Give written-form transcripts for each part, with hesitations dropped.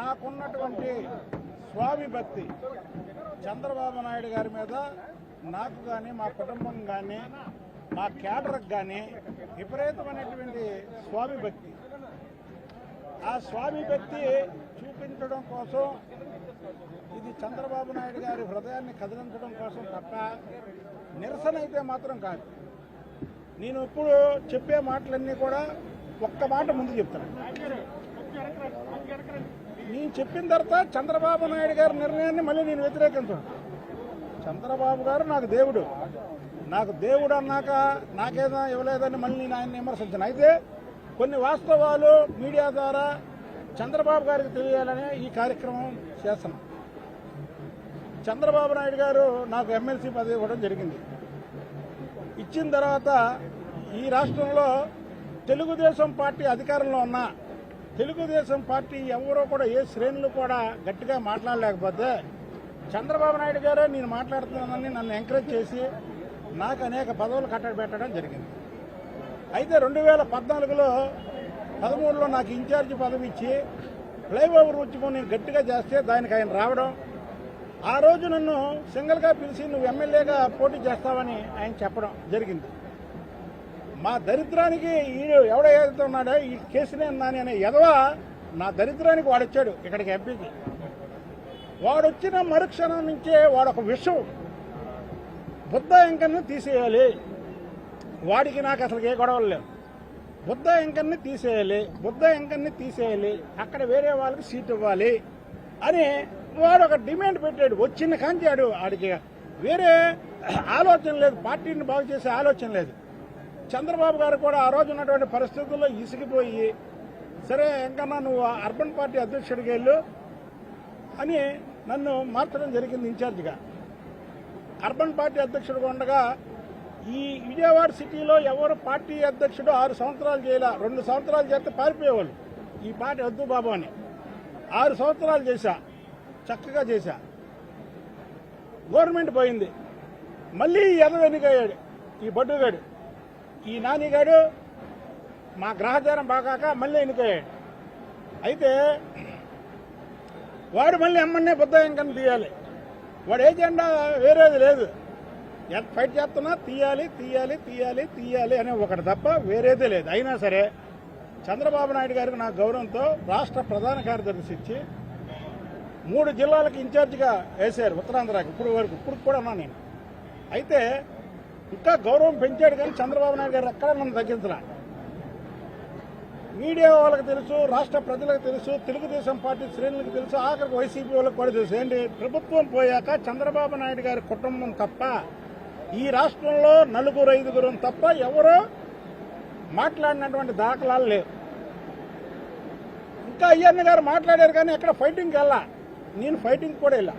నాకున్నటువంటి స్వామి భక్తి చంద్రబాబు నాయుడు గారి మీద నాకు కానీ మా కుటుంబం కానీ మా క్యాడర్కి కానీ విపరీతమైనటువంటి స్వామి భక్తి. ఆ స్వామి భక్తి చూపించడం కోసం ఇది చంద్రబాబు నాయుడు గారి హృదయాన్ని కదిలించడం కోసం తప్ప నిరసన అయితే మాత్రం కాదు. నేను ఇప్పుడు చెప్పే మాటలన్నీ కూడా ఒక్క మాట ముందు చెప్తాను. నేను చెప్పిన తర్వాత చంద్రబాబు నాయుడు గారి నిర్ణయాన్ని మళ్ళీ నేను వ్యతిరేకించాను. చంద్రబాబు గారు నాకు దేవుడు, నాకు దేవుడు అన్నాక నాకేదో ఇవ్వలేదని మళ్ళీ నేను ఆయన విమర్శించాను. అయితే కొన్ని వాస్తవాలు మీడియా ద్వారా చంద్రబాబు గారికి తెలియాలనే ఈ కార్యక్రమం చేస్తున్నాం. చంద్రబాబు నాయుడు గారు నాకు ఎమ్మెల్సీ పదవి ఇవ్వడం జరిగింది. ఇచ్చిన తర్వాత ఈ రాష్ట్రంలో తెలుగుదేశం పార్టీ అధికారంలో ఉన్న తెలుగుదేశం పార్టీ ఎవరో కూడా ఏ శ్రేణులు కూడా గట్టిగా మాట్లాడలేకపోతే చంద్రబాబు నాయుడు గారే నేను మాట్లాడుతున్నానని నన్ను ఎంకరేజ్ చేసి నాకు అనేక పదవులు కట్టబెట్టడం జరిగింది. అయితే 2014లో 13లో నాకు ఇన్ఛార్జి పదవి ఇచ్చి ఫ్లైఓవర్ ఉద్యమం నేను గట్టిగా చేస్తే దానికి ఆయన రావడం, ఆ రోజు నన్ను సింగిల్గా పిలిచి నువ్వు ఎమ్మెల్యేగా పోటీ చేస్తావని ఆయన చెప్పడం జరిగింది. మా దరిద్రానికి ఈడు ఎవడైతే ఉన్నాడో ఈ కేసీఆర్ నాని అనే ఎదవ నా దరిద్రానికి వాడొచ్చాడు ఇక్కడికి ఎంపీకి. వాడొచ్చిన మరుక్షణం నుంచే వాడొక విషయం బుద్ధ వెంకన్ని తీసేయాలి, వాడికి నాకు అసలు ఏ గొడవలు లేవు, బుద్ధ వెంకన్ని తీసేయాలి, బుద్ధ వెంకన్ని తీసేయాలి, అక్కడ వేరే వాళ్ళకి సీట్ ఇవ్వాలి అని వాడు ఒక డిమాండ్ పెట్టాడు. వచ్చిన కాంచాడు, ఆడికి వేరే ఆలోచన లేదు, పార్టీని బాగు చేసే ఆలోచన లేదు. చంద్రబాబు గారు కూడా ఆ రోజు ఉన్నటువంటి పరిస్థితుల్లో ఇసిగిపోయి సరే ఇంకన్నా నువ్వు అర్బన్ పార్టీ అధ్యక్షుడికి వెళ్ళు అని నన్ను మార్చడం జరిగింది ఇన్ఛార్జిగా. అర్బన్ పార్టీ అధ్యక్షుడిగా ఉండగా ఈ విజయవాడ సిటీలో ఎవరు పార్టీ అధ్యక్షుడు 6 సంవత్సరాలు చేయాల, 2 సంవత్సరాలు చేస్తే పారిపోయేవాళ్ళు. ఈ పార్టీ వద్దు బాబు అని 6 సంవత్సరాలు చేశా, చక్కగా చేశా. గవర్నమెంట్ పోయింది, మళ్ళీ ఎదవ ఎన్నికయ్యాడు ఈ బడ్డుగాడు, ఈ నానిగాడు మా గ్రహచారం బాగాక మళ్ళీ ఎన్నికయ్యాడు. అయితే వాడు మళ్ళీ ఎమ్మన్నే బుద్ధ వెంకన్న తీయాలి, వాడు ఏజెండా వేరేది లేదు, ఫైట్ చేస్తున్నా తీయాలి తీయాలి తీయాలి తీయాలి అనే ఒకటి తప్ప వేరేదే లేదు. అయినా సరే చంద్రబాబు నాయుడు గారికి నా గౌరవంతో రాష్ట్ర ప్రధాన కార్యదర్శి ఇచ్చి 3 జిల్లాలకు ఇన్ఛార్జిగా వేశారు ఉత్తరాంధ్రకి. ఇప్పుడు కూడా ఉన్నా నేను. అయితే ఇంకా గౌరవం పెంచాడు కానీ చంద్రబాబు నాయుడు గారు ఎక్కడ నన్ను తగ్గించరా. మీడియా వాళ్ళకి తెలుసు, రాష్ట్ర ప్రజలకు తెలుసు, తెలుగుదేశం పార్టీ శ్రేణులకు తెలుసు, ఆఖరికి వైసీపీ వాళ్ళకి కూడా తెలుసు. ఏంటి, ప్రభుత్వం పోయాక చంద్రబాబు నాయుడు గారి కుటుంబం తప్ప ఈ రాష్ట్రంలో 4-5 తప్ప ఎవరో మాట్లాడినటువంటి దాఖలాలు లేవు. ఇంకా అయ్యన్న గారు మాట్లాడారు కానీ ఎక్కడ ఫైటింగ్కి వెళ్ళా. నేను ఫైటింగ్ కూడా వెళ్ళా.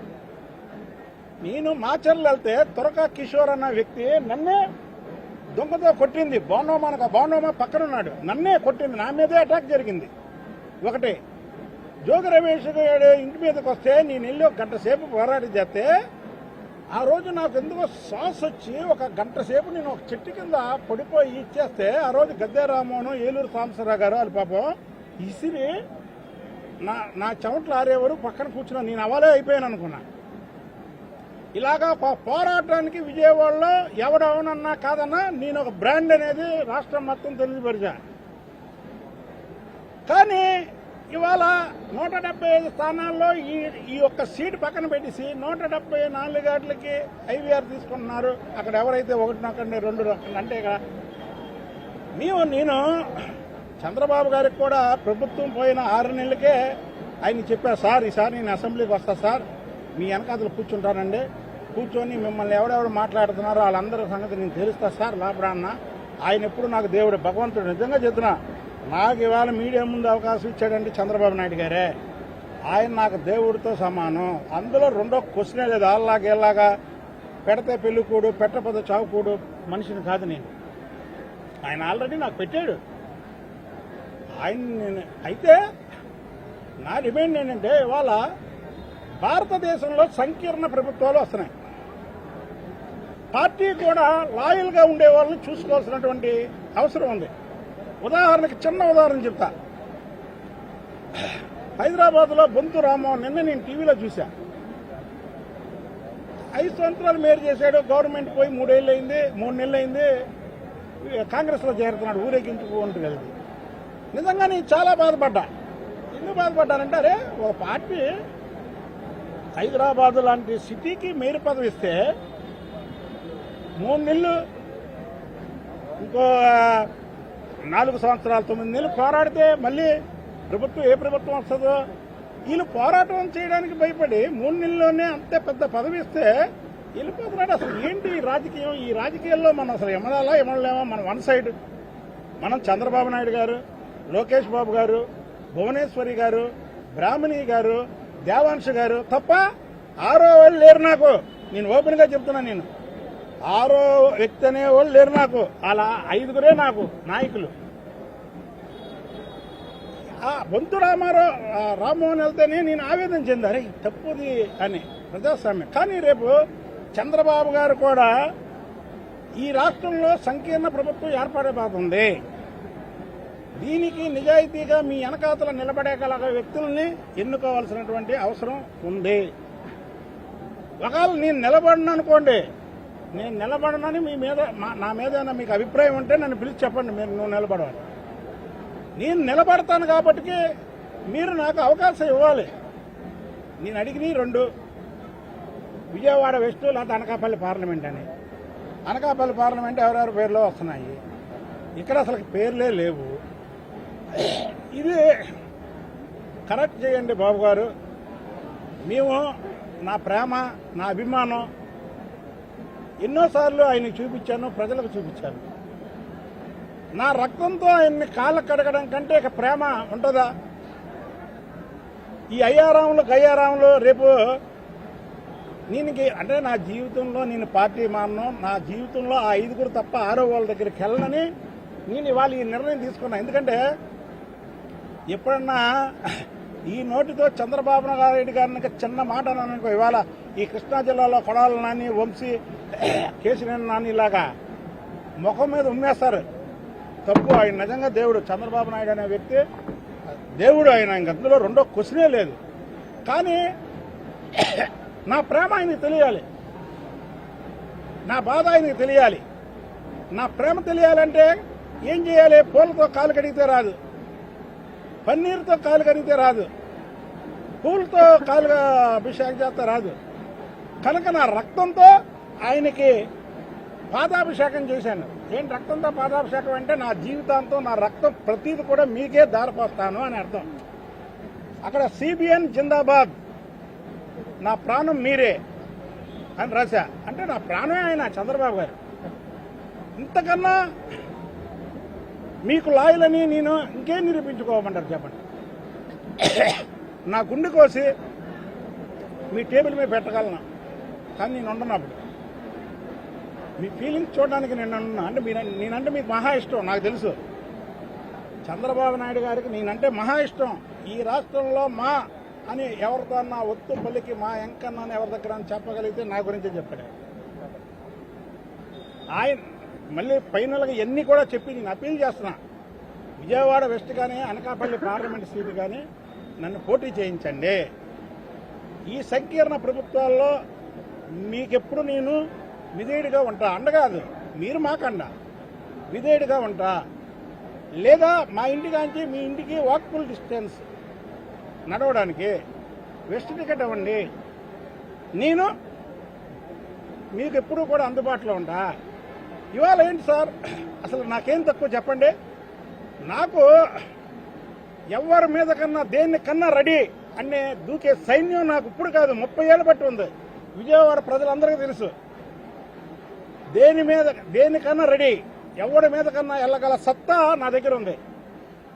నేను మాచర్లు వెళ్తే తురక కిషోర్ అన్న వ్యక్తి నన్నే దొంగతో కొట్టింది. బాండోమా పక్కన ఉన్నాడు, నన్నే కొట్టింది, నా మీదే అటాక్ జరిగింది. ఒకటి జోగి రమేష్ గారు ఇంటి మీదకి వస్తే నేను వెళ్ళి 1 గంట సేపు పోరాటం చేస్తే ఆ రోజు నాకు ఎందుకో సాస్ వచ్చి 1 గంట సేపు నేను ఒక చెట్టు కింద పడిపోయి ఇచ్చేస్తే ఆ రోజు గద్దె రామోను, ఏలూరు సాంబశివరావు గారు వాళ్ళు పాపం ఇసిరి నా చెమట్లు ఆరే వరకు పక్కన కూర్చున్నా. నేను అవలే అయిపోయాను అనుకున్నా. ఇలాగా పోరాటానికి విజయవాడలో ఎవడవనన్నా కాదన్నా నేను ఒక బ్రాండ్ అనేది రాష్ట్రం మొత్తం తెలియపరిచా. కానీ ఇవాళ 175 స్థానాల్లో ఈ ఒక్క సీటు పక్కన పెట్టేసి 174 గంటలకి ఐవీఆర్ తీసుకుంటున్నారు. అక్కడ ఎవరైతే 1 నొక్కండి 2 నొక్కండి అంటే నేను చంద్రబాబు గారికి కూడా ప్రభుత్వం పోయిన 6 నెలలకే ఆయన చెప్పా, సార్ ఈసారి నేను అసెంబ్లీకి వస్తా సార్, మీ వెనకాతలు కూర్చుంటానండి, కూర్చొని మిమ్మల్ని ఎవడెవడు మాట్లాడుతున్నారో వాళ్ళందరి సంగతి నేను తెలుస్తా సార్ లోపల అన్న. ఆయన ఎప్పుడు నాకు దేవుడు, భగవంతుడు. నిజంగా చెప్తున్నా, నాకు ఇవాళ మీడియా ముందు అవకాశం ఇచ్చాడంటే చంద్రబాబు నాయుడు గారే. ఆయన నాకు దేవుడితో సమానం. అందులో రెండో క్వశ్చనే లేదు. వాళ్ళలాగా పెడితే పెళ్ళికూడు, పెట్టకపోతే చావుకూడు మనిషిని కాదు నేను. ఆయన ఆల్రెడీ నాకు పెట్టాడు. అయితే నా డిమాండ్ ఏంటంటే ఇవాళ భారతదేశంలో సంకీర్ణ ప్రభుత్వాలు వస్తున్నాయి. పార్టీ కూడా లాయల్గా ఉండే వాళ్ళని చూసుకోవాల్సినటువంటి అవసరం ఉంది. ఉదాహరణకి చిన్న ఉదాహరణ చెప్తా. హైదరాబాద్లో బొంతు రామ్మోహన్ నిన్న నేను టీవీలో చూశా. 5 సంవత్సరాలు మేయర్ చేశాడు, గవర్నమెంట్ పోయి 3 నెలలు అయింది, కాంగ్రెస్లో చేరుతున్నాడు, ఊరేగించుకు ఉంటుంది. నిజంగా నేను చాలా బాధపడ్డా. ఎందుకు బాధపడ్డానంటే, అరే ఒక పార్టీ హైదరాబాద్ లాంటి సిటీకి మేయర్ పదవి ఇస్తే 3 నెలలు, ఇంకో 4 సంవత్సరాలు 9 నెలలు పోరాడితే మళ్ళీ ప్రభుత్వం ఏ ప్రభుత్వం వస్తుందో, వీళ్ళు పోరాటం చేయడానికి భయపడి 3 నెలల్లోనే అంతే పెద్ద పదవి ఇస్తే వెళ్ళిపోతున్నాడు. అసలు ఏంటి ఈ రాజకీయం? ఈ రాజకీయాల్లో మనం అసలు ఎమడలేమో. మనం వన్ సైడ్, మనం చంద్రబాబు నాయుడు గారు, లోకేష్ బాబు గారు, భువనేశ్వరి గారు, బ్రాహ్మణి గారు, దేవాంశ గారు తప్ప 6వ వాళ్ళు లేరు నాకు. నేను ఓపెన్ గా చెప్తున్నా, నేను 6వ వ్యక్తి అనే వాళ్ళు లేరు నాకు. అలా 5గురే నాకు నాయకులు. బొంతు రామ్మోహన్ వెళ్తేనే నేను ఆవేదన చెందాను, తప్పుది అని ప్రజాస్వామ్యం. కానీ రేపు చంద్రబాబు గారు కూడా ఈ రాష్ట్రంలో సంకీర్ణ ప్రభుత్వం ఏర్పడబోతుంది. దీనికి నిజాయితీగా మీ వెనకాతల నిలబడేగల వ్యక్తుల్ని ఎన్నుకోవాల్సినటువంటి అవసరం ఉంది. ఒకవేళ నేను నిలబడననుకోండి, నేను నిలబడనని మీ మీద నా మీద మీకు అభిప్రాయం ఉంటే నన్ను పిలిచి చెప్పండి, నువ్వు నిలబడాలి. నేను నిలబడతాను కాబట్టి మీరు నాకు అవకాశం ఇవ్వాలి. నేను అడిగిన 2, విజయవాడ వెస్ట్ లేకపోతే అనకాపల్లి పార్లమెంట్ అని. అనకాపల్లి పార్లమెంట్ ఎవరెవరి పేర్లో వస్తున్నాయి, ఇక్కడ అసలు పేర్లే లేవు. ఇది కరెక్ట్ చేయండి బాబు గారు. మేము నా ప్రేమ, నా అభిమానం ఎన్నోసార్లు ఆయనకు చూపించాను, ప్రజలకు చూపించాను. నా రక్తంతో ఆయన్ని కాళ్ళ కడగడం కంటే ఇక ప్రేమ ఉంటుందా? ఈ అయ్యారాములు గయ్యారాములు రేపు అంటే నా జీవితంలో నేను పార్టీ మానను, నా జీవితంలో ఆ 5గురు తప్ప 6వ వాళ్ళ దగ్గరికి వెళ్ళనని నేను ఇవాళ ఈ నిర్ణయం తీసుకున్నా. ఎందుకంటే ఎప్పుడన్నా ఈ నోటితో చంద్రబాబు నాయుడు గారిని చిన్న మాట అన్నానుకో, ఇవాళ ఈ కృష్ణా జిల్లాలో కొడాల నాని, వంశీ, కేశినేని నాని ఇలాగా ముఖం మీద ఉమ్మేస్తారు. తప్పు. ఆయన నిజంగా దేవుడు. చంద్రబాబు నాయుడు అనే వ్యక్తి దేవుడు. ఆయన ఇంకందులో రెండో క్వశ్చనే లేదు. కానీ నా ప్రేమ ఆయనకి తెలియాలి, నా బాధ ఆయనకి తెలియాలి. నా ప్రేమ తెలియాలంటే ఏం చేయాలి? పూలతో కాలు కడిగితే రాదు, పన్నీరుతో కాలు కడిగితే రాదు, పూలతో కాలు అభిషేకం చేస్తే రాదు. కనుక నా రక్తంతో ఆయనకి పాదాభిషేకం చేశాను. ఏంటి రక్తంతో పాదాభిషేకం అంటే నా జీవితాంతం నా రక్తం ప్రతిది కూడా మీకే దారిపోస్తాను అని అర్థం. అక్కడ సిబిఎన్ జిందాబాద్, నా ప్రాణం మీరే అని రాశా. అంటే నా ప్రాణమే ఆయన చంద్రబాబు గారు. ఇంతకన్నా మీకు లాయలని నేను ఇంకేం నిరూపించుకోమంటారు చెప్పండి? నా గుండె కోసి మీ టేబుల్ మీద పెట్టగలను, కానీ నేను ఉండనప్పుడు మీ ఫీలింగ్స్ చూడడానికి నేను ఉన్నా. అంటే నేనంటే మీకు మహా ఇష్టం, నాకు తెలుసు. చంద్రబాబు నాయుడు గారికి నేనంటే మహా ఇష్టం. ఈ రాష్ట్రంలో మా అని ఎవరితో అన్నా ఒత్తు పల్లికి మా ఎంకన్నా ఎవరి దగ్గర చెప్పగలిగితే నా గురించే చెప్పాడు ఆయన. మళ్ళీ ఫైనల్గా ఎన్ని కూడా చెప్పి నేను అప్పీల్ చేస్తున్నా, విజయవాడ వెస్ట్ కానీ అనకాపల్లి పార్లమెంట్ సీటు కానీ నన్ను పోటీ చేయించండి. ఈ సంకీర్ణ ప్రభుత్వాల్లో మీకెప్పుడు నేను విధేయుడిగా ఉంటా. అండగాదు, మీరు మాకండ విధేయుడిగా ఉంటా. లేదా మా ఇంటికాంచి మీ ఇంటికి వాకబుల్ డిస్టెన్స్ నడవడానికి వెస్ట్ టికెట్ ఇవ్వండి. నేను మీకు ఎప్పుడూ కూడా అందుబాటులో ఉంటా. ఇవాళ ఏంటి సార్, అసలు నాకేం తక్కువ చెప్పండి? నాకు ఎవరి మీద కన్నా దేనికన్నా రెడీ అనే దూకే సైన్యం నాకు ఇప్పుడు కాదు, 30 ఏళ్ళు బట్టి ఉంది. విజయవాడ ప్రజలందరికీ తెలుసు. దేనికన్నా రెడీ, ఎవరి మీద కన్నా వెళ్ళగల సత్తా నా దగ్గర ఉంది.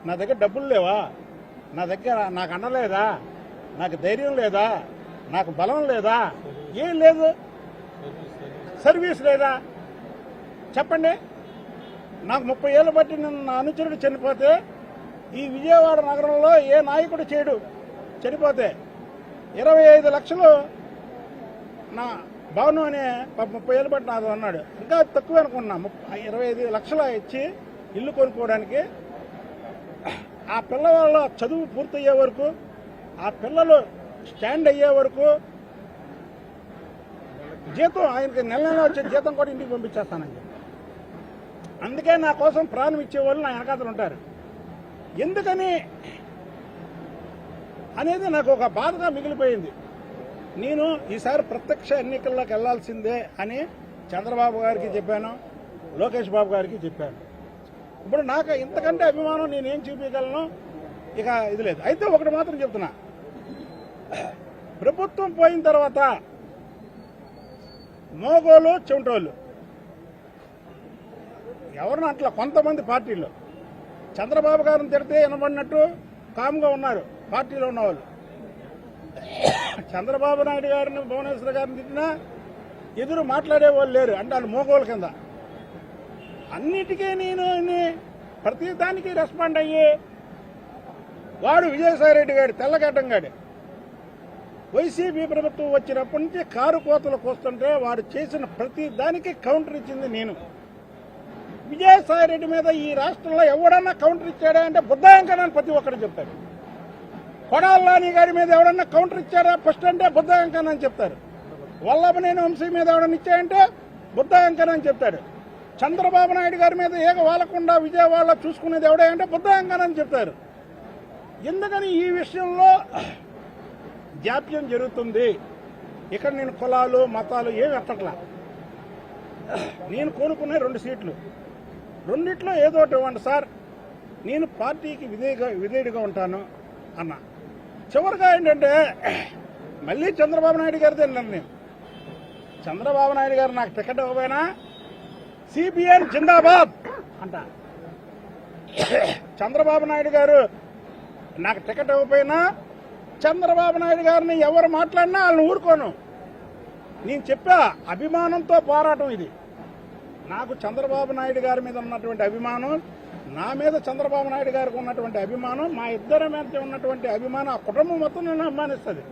నా దగ్గర డబ్బులు లేవా? నా దగ్గర నాకు అండలేదా? నాకు ధైర్యం లేదా? నాకు బలం లేదా? ఏం లేదు. సర్వీస్ లేదా? చెప్పండి. నాకు 30 ఏళ్ళు బట్టి నా అనుచరుడు చనిపోతే, ఈ విజయవాడ నగరంలో ఏ నాయకుడు చేయడు. చనిపోతే 25 లక్షలు నా భవనం అనే 30 ఏళ్ళు బట్టి నాది అన్నాడు. ఇంకా తక్కువ అనుకున్నా. 25 లక్షలు ఇచ్చి ఇల్లు కొనుక్కోవడానికి. ఆ పిల్లవాళ్ళ చదువు పూర్తయ్యే వరకు ఆ పిల్లలు స్టాండ్ అయ్యే వరకు జీతం ఆయనకి నెల నెల వచ్చే జీతం కూడా ఇంటికి పంపించేస్తానని చెప్పి. అందుకే నా కోసం ప్రాణం ఇచ్చేవాళ్ళు నా వెనకాతలు ఉంటారు. ఎందుకని అనేది నాకు ఒక బాధగా మిగిలిపోయింది. నేను ఈసారి ప్రత్యక్ష ఎన్నికల్లోకి వెళ్లాల్సిందే అని చంద్రబాబు గారికి చెప్పాను, లోకేష్ బాబు గారికి చెప్పాను. ఇప్పుడు నాకు ఇంతకంటే అభిమానం నేనేం చూపించగలను, ఇక ఇది లేదు. అయితే ఒకటి మాత్రం చెప్తున్నా, ప్రభుత్వం పోయిన తర్వాత మోగోలు చెమటోళ్ళు ఎవరిని అట్లా కొంతమంది పార్టీల్లో చంద్రబాబు గారిని తిడితే వినబడినట్టు కామ్గా ఉన్నారు పార్టీలో ఉన్నవాళ్ళు. చంద్రబాబు నాయుడు గారిని భువనేశ్వర్ గారిని తిట్టినా ఎదురు మాట్లాడేవాళ్ళు లేరు, అంటే వాళ్ళు మోగోళ్ళ కింద. అన్నిటికీ నేను ప్రతి దానికి రెస్పాండ్ అయ్యి వాడు విజయసాయిరెడ్డి గారు తెల్లగడ్డం గాడు వైసీపీ ప్రభుత్వం వచ్చినప్పటి నుంచి కారు కోతలు కోస్తుంటే వాడు చేసిన ప్రతి దానికి కౌంటర్ ఇచ్చింది నేను. విజయసాయిరెడ్డి మీద ఈ రాష్ట్రంలో ఎవడన్నా కౌంటర్ ఇచ్చాడా అంటే బుద్ధాయంకరని ప్రతి ఒక్కరు చెప్తారు. కొడాలని గారి మీద ఎవడన్నా కౌంటర్ ఇచ్చాడా ఫస్ట్ అంటే బుద్ధాయంకరని అని చెప్తారు. వల్లభనేని వంశీ మీద ఎవడన్నా ఇచ్చాయంటే బుద్ధాయంకరని అని చెప్తాడు. చంద్రబాబు నాయుడు గారి మీద ఏక వాలకుండా విజయవాడలో చూసుకునేది ఎవడే అంటే బుద్ధాయంకరని చెప్తారు. ఎందుకని ఈ విషయంలో జాప్యం జరుగుతుంది? ఇక్కడ నేను కులాలు మతాలు ఏమి ఎత్తట్లా. నేను కోరుకునే 2 సీట్లు, రెండిట్లో ఏదో ఒకటి ఇవ్వండి సార్, నేను పార్టీకి విధేయుడిగా ఉంటాను అన్న. చివరిగా ఏంటంటే మళ్ళీ చంద్రబాబు నాయుడు గారిదే నిర్ణయం. చంద్రబాబు నాయుడు గారు నాకు టికెట్ ఇవ్వకపోయినా సిపిఎన్ జిందాబాద్ అంట. చంద్రబాబు నాయుడు గారు నాకు టికెట్ ఇవ్వకపోయినా చంద్రబాబు నాయుడు గారిని ఎవరు మాట్లాడినా వాళ్ళని ఊరుకోను. నేను చెప్పా, అభిమానంతో పోరాటం ఇది. నాకు చంద్రబాబు నాయుడు గారి మీద ఉన్నటువంటి అభిమానం, నా మీద చంద్రబాబు నాయుడు గారికి ఉన్నటువంటి అభిమానం, మా ఇద్దరి మీద ఉన్నటువంటి అభిమానం ఆ కుటుంబం మొత్తం నన్ను అభిమానిస్తుంది.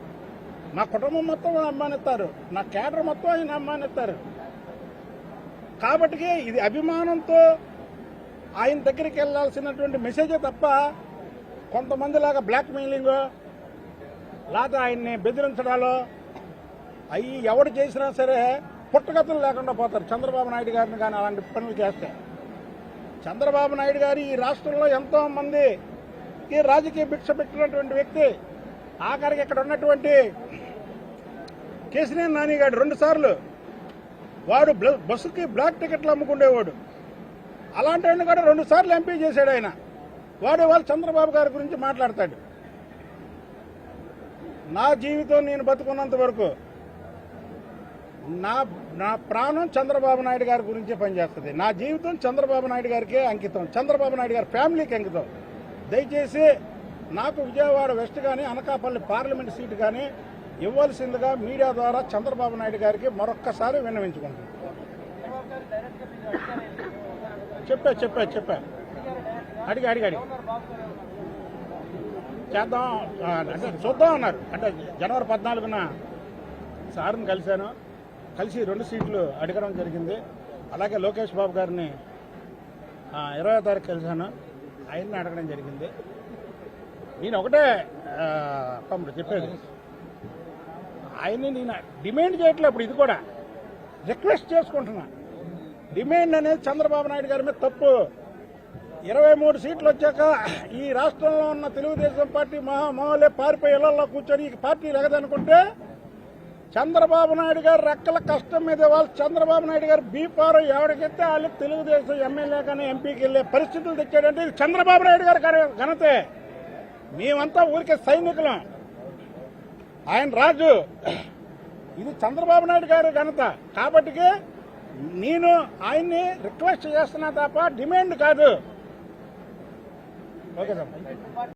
మా కుటుంబం మొత్తం అభిమానిస్తారు, నా కేడర్ మొత్తం ఆయన అభిమానిస్తారు. కాబట్టి ఇది అభిమానంతో ఆయన దగ్గరికి వెళ్లాల్సినటువంటి మెసేజే తప్ప కొంతమంది లాగా బ్లాక్ మెయిలింగ్ లేదా ఆయన్ని బెదిరించడాలో అవి ఎవడు చేసినా సరే పుట్టగతులు లేకుండా పోతారు. చంద్రబాబు నాయుడు గారిని కానీ అలాంటి పనులు చేస్తే. చంద్రబాబు నాయుడు గారు ఈ రాష్ట్రంలో ఎంతో మందికి రాజకీయ భిక్ష పెట్టినటువంటి వ్యక్తి. ఆఖరికి ఇక్కడ ఉన్నటువంటి కేసినేని నాని గారు 2 సార్లు వాడు బస్సుకి బ్లాక్ టికెట్లు అమ్ముకుండేవాడు. అలాంటి వాడిని కూడా 2 సార్లు ఎంపీ చేశాడు ఆయన. వాళ్ళు చంద్రబాబు గారి గురించి మాట్లాడతాడు. నా జీవితం నేను బతుకున్నంత వరకు నా ప్రాణం చంద్రబాబు నాయుడు గారి గురించే పనిచేస్తుంది. నా జీవితం చంద్రబాబు నాయుడు గారికే అంకితం, చంద్రబాబు నాయుడు గారి ఫ్యామిలీకి అంకితం. దయచేసి నాకు విజయవాడ వెస్ట్ కానీ అనకాపల్లి పార్లమెంట్ సీటు కానీ ఇవ్వాల్సిందిగా మీడియా ద్వారా చంద్రబాబు నాయుడు గారికి మరొక్కసారి విన్నవించుకుంటాను. చెప్పా అడిగి చేద్దాం అంటే చూద్దాం అన్నారు. అంటే జనవరి 14న సార్ని కలిసి 2 సీట్లు అడగడం జరిగింది. అలాగే లోకేష్ బాబు గారిని 20వ తారీఖు కలిశాను, ఆయన్ని అడగడం జరిగింది. నేను ఒకటే తమ్ముడు చెప్పేది, ఆయన్ని నేను డిమాండ్ చేయట్లేదు. ఇప్పుడు ఇది కూడా రిక్వెస్ట్ చేసుకుంటున్నా. డిమాండ్ అనేది చంద్రబాబు నాయుడు గారి మీద తప్పు. 23 సీట్లు వచ్చాక ఈ రాష్ట్రంలో ఉన్న తెలుగుదేశం పార్టీ మహామహోలే పారిపోయి ఇళ్లలో కూర్చొని ఈ పార్టీ లేదనుకుంటే చంద్రబాబు నాయుడు గారు రెక్కల కష్టం మీద వాళ్ళు చంద్రబాబు నాయుడు గారు బీపారు ఎవరికైతే వాళ్ళు తెలుగుదేశం ఎమ్మెల్యే కానీ ఎంపీకి వెళ్లే పరిస్థితులు తెచ్చాడంటే ఇది చంద్రబాబు నాయుడు గారి ఘనతే. మేమంతా ఊరికే సైనికులం, ఆయన రాజు. ఇది చంద్రబాబు నాయుడు గారి ఘనత. కాబట్టి నేను ఆయన్ని రిక్వెస్ట్ చేస్తున్నా తప్ప డిమాండ్ కాదు. Okay sir.